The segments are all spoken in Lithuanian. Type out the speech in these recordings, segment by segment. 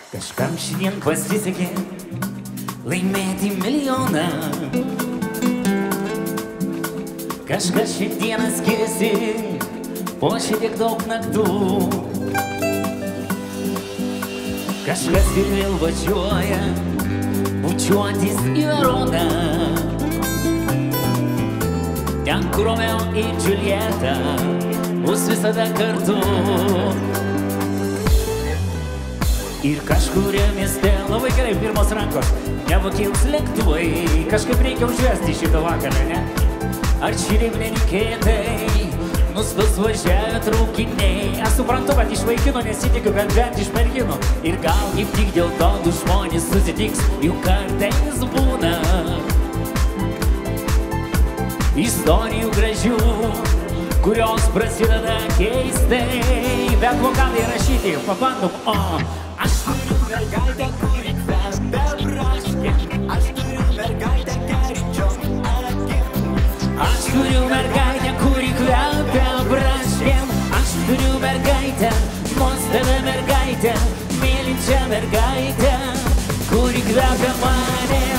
Kažkam šiandien pasisekė laimėti milijoną. Kažkas šiandieną skiriasi po šitiek daug naktų. Kažkas ir vėl važiuoja bučiuotis į Veroną. Ten, kur Romeo ir Džiuljeta bus visada kartu. Ir kažkuria mieste labai gerai pirmos rankos nepakils lėktuvai. Kažkaip reikia užvesti šitą vakarą, ne? Ar šiaip nereikėtai nustos važiavę traukiniai. Aš suprantu, kad iš vaikino nesitikiu, bet bent iš merginų. Ir gal kaip tik dėl to du žmonės susitiks, juk kartais būna istorijų gražių, kurios prasideda keistai. Bet vokalai rašyti, pabandom. Aš turiu mergaitę, kuri kvepia braškėm. Aš turiu mergaitę kerinčiom akim. Aš turiu mergaitę, kuri kvepia braškėm. Aš turiu mergaitę, nuostabią mergaitę, mylinčią mergaitę, kuri kvepia manim.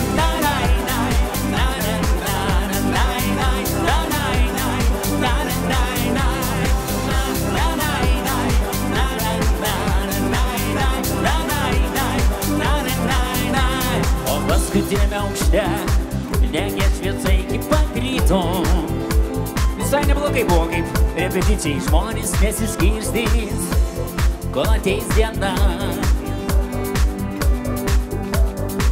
Paskutiniame aukšte degė šviesa iki pat ryto. Visai neblogai buvo kaip repeticijai. Žmonės nesiskirstys, kol ateis diena.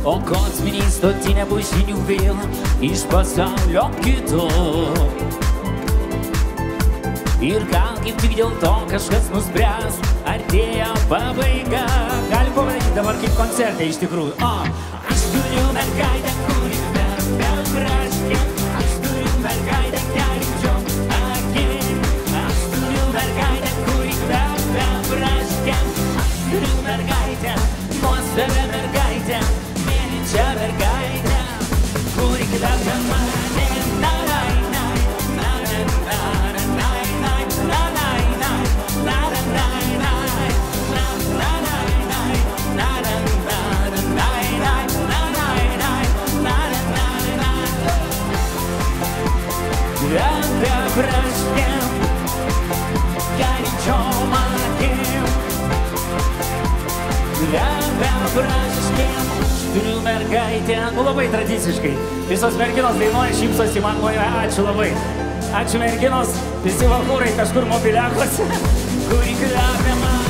O kosminiai stotinė bus žinių vėl iš pasaulio kito. Ir gal kaip tik dėl to kažkas nuspręs, artėja pabaiga. Gali pavadinti dabar kaip koncertai iš tikrųjų. Aš turiu mergaitę, kuri kvepia braškėm. Aš turiu mergaitę kerinčiom akim. Aš turiu mergaitę, kuri kvepia braškėm. Aš turiu mergaitę, nuostabią mergaitę, mylinčią mergaitę, kuri kvepia manim. Kvepia braškėm, kerinčiom akim. Kvepia braškėm. Turiu mergaitę. Labai tradiciškai. Visos merginos dainuoja, šypsosi man moja. Ačiū labai. Ačiū merginos. Visi valkūrai kažkur mobiliakose, kuri kvepia man.